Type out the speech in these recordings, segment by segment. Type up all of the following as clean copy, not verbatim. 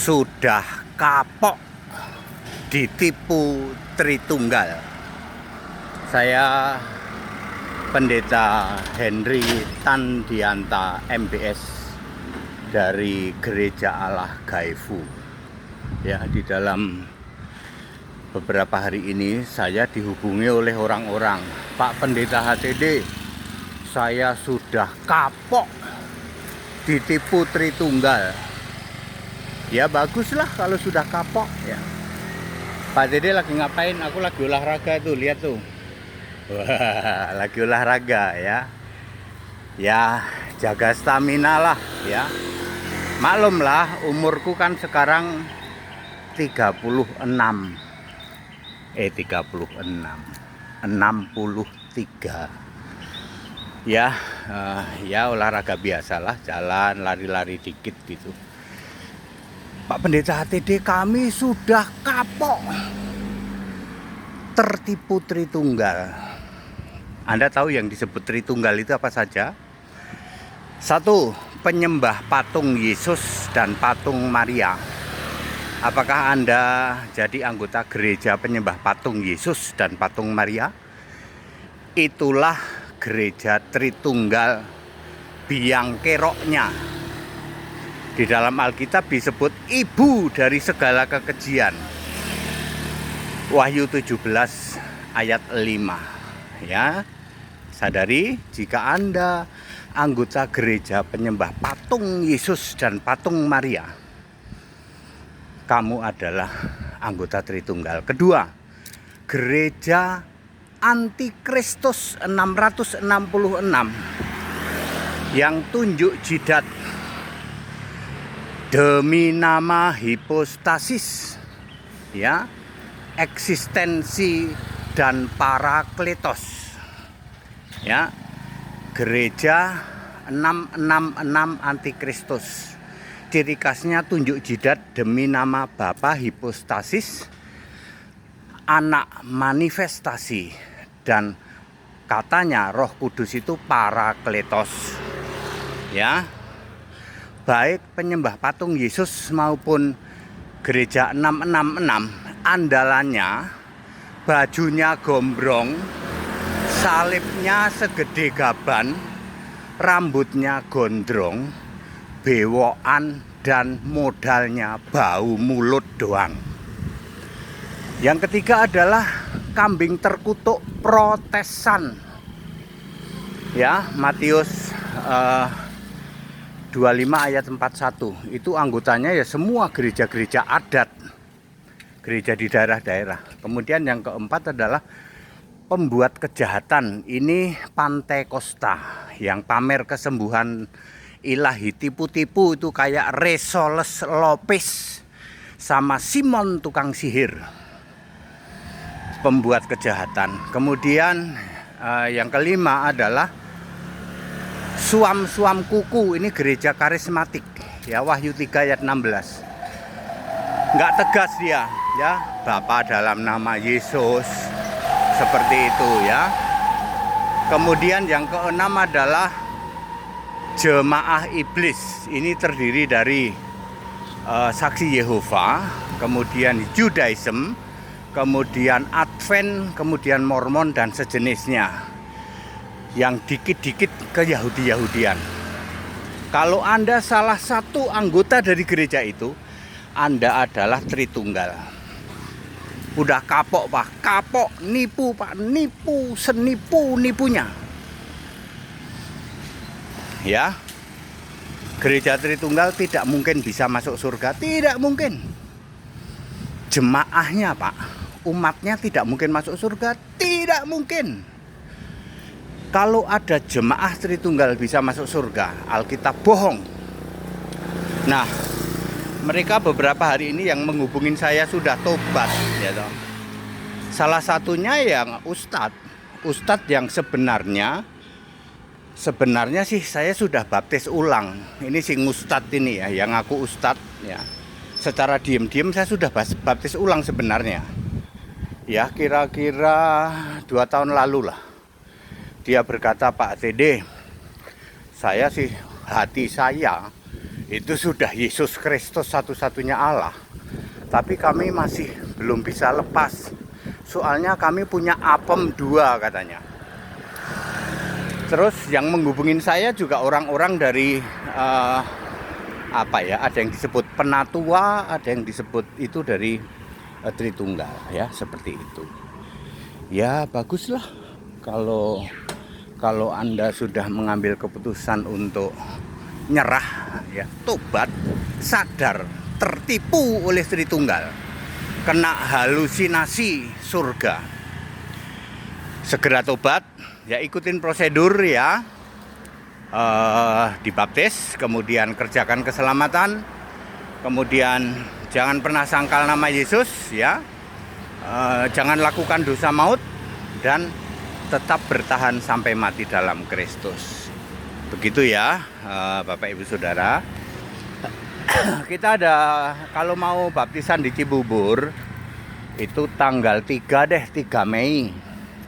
sudah kapok ditipu Tritunggal. Saya Pendeta Henry Tandianta MBS dari Gereja Allah Gaifu. Ya, di dalam beberapa hari ini saya dihubungi oleh orang-orang, Pak Pendeta HTD, saya sudah kapok ditipu Tritunggal. Ya baguslah kalau sudah kapok ya. Pak Dede lagi ngapain? Aku lagi olahraga tuh, lihat tuh. Wah, lagi olahraga ya. Ya, jaga stamina lah ya. Maklum lah, umurku kan sekarang 36. 63. Ya, ya olahraga biasalah, jalan, lari-lari dikit gitu. Pak Pendeta HTD, kami sudah kapok tertipu Tritunggal. Anda tahu yang disebut Tritunggal itu apa saja? 1. Penyembah patung Yesus dan patung Maria. Apakah Anda jadi anggota gereja penyembah patung Yesus dan patung Maria? Itulah gereja Tritunggal biang keroknya. Di dalam Alkitab disebut ibu dari segala kekejian. Wahyu 17 ayat 5. Ya. Sadari jika Anda anggota gereja penyembah patung Yesus dan patung Maria, kamu adalah anggota Tritunggal. Kedua, gereja Antikristus 666 yang tunjuk jidat demi nama hipostasis, ya, eksistensi dan parakletos. Ya, gereja 666 Antikristus. Ciri khasnya tunjuk jidat demi nama Bapa hipostasis, Anak manifestasi, dan katanya Roh Kudus itu parakletos. Ya. Baik penyembah patung Yesus maupun gereja 666, andalannya bajunya gombrong, salibnya segede gaban, rambutnya gondrong, bewokan, dan modalnya bau mulut doang. Yang ketiga adalah kambing terkutuk Protesan. Ya, Matius 25 ayat 41. Itu anggotanya ya semua gereja-gereja adat, gereja di daerah-daerah. Kemudian yang keempat adalah pembuat kejahatan. Ini Pantekosta yang pamer kesembuhan ilahi, tipu-tipu itu kayak Resoles Lopez sama Simon tukang sihir. Pembuat kejahatan. Kemudian yang kelima adalah suam-suam kuku. Ini gereja karismatik ya, Wahyu 3 ayat 16. Nggak tegas dia ya, Bapa dalam nama Yesus, seperti itu ya. Kemudian yang keenam adalah jemaah iblis. Ini terdiri dari saksi Yehova, kemudian Judaism, kemudian Advent, kemudian Mormon dan sejenisnya, yang dikit-dikit ke Yahudi-Yahudian. Kalau Anda salah satu anggota dari gereja itu, Anda adalah Tritunggal. Udah kapok Pak, kapok, nipu Pak, nipu, senipu-nipunya. Ya, gereja Tritunggal tidak mungkin bisa masuk surga, tidak mungkin. Jemaahnya Pak, umatnya tidak mungkin masuk surga, tidak mungkin. Kalau ada jemaah Tritunggal bisa masuk surga, Alkitab bohong. Nah, mereka beberapa hari ini yang menghubungin saya sudah tobat, ya toh. Salah satunya yang Ustadz yang sebenarnya sih saya sudah baptis ulang. Ini si Ustadz ini ya, yang aku Ustadz ya. Secara diam-diam saya sudah baptis ulang sebenarnya. Ya, kira-kira 2 tahun lalu lah. Dia berkata, Pak TD, saya sih hati saya itu sudah Yesus Kristus satu-satunya Allah. Tapi kami masih belum bisa lepas. Soalnya kami punya apem 2 katanya. Terus yang menghubungin saya juga orang-orang dari ada yang disebut penatua, ada yang disebut itu dari Tritunggal ya, seperti itu. Ya baguslah kalau Anda sudah mengambil keputusan untuk nyerah ya, tobat, sadar tertipu oleh Tritunggal, kena halusinasi surga. Segera tobat, ya ikutin prosedur ya. Dibaptis, kemudian kerjakan keselamatan, kemudian jangan pernah sangkal nama Yesus ya. Jangan lakukan dosa maut dan tetap bertahan sampai mati dalam Kristus. Begitu ya, Bapak Ibu Saudara. Kita ada, kalau mau baptisan di Cibubur itu tanggal 3 Mei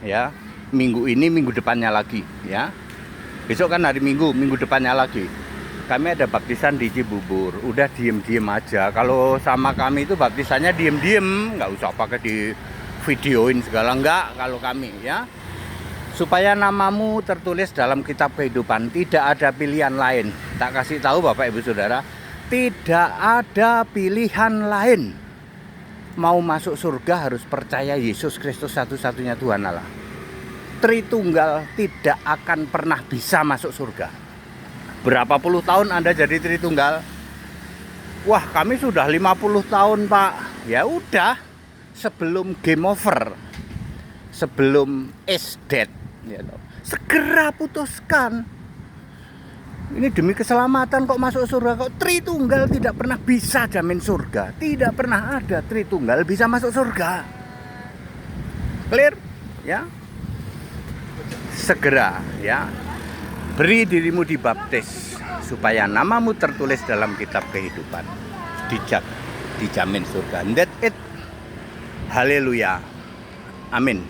ya. Minggu ini, minggu depannya lagi ya. Besok kan hari Minggu, minggu depannya lagi. Kami ada baptisan di Cibubur. Udah diem-diem aja. Kalau sama kami itu baptisannya diem-diem, nggak usah pakai di videoin segala, enggak kalau kami ya. Supaya namamu tertulis dalam kitab kehidupan, tidak ada pilihan lain. Tak kasih tahu Bapak Ibu Saudara, tidak ada pilihan lain. Mau masuk surga harus percaya Yesus Kristus satu-satunya Tuhan Allah. Tritunggal tidak akan pernah bisa masuk surga. Berapa puluh tahun Anda jadi Tritunggal? Wah, kami sudah 50 tahun, Pak. Ya udah, sebelum game over, sebelum is dead, ya, segera putuskan. Ini demi keselamatan kok masuk surga. Kok Tritunggal tidak pernah bisa jamin surga. Tidak pernah ada Tritunggal bisa masuk surga. Clear? Ya. Segera ya, beri dirimu dibaptis supaya namamu tertulis dalam kitab kehidupan, dijamin surga. That's it. Haleluya. Amin.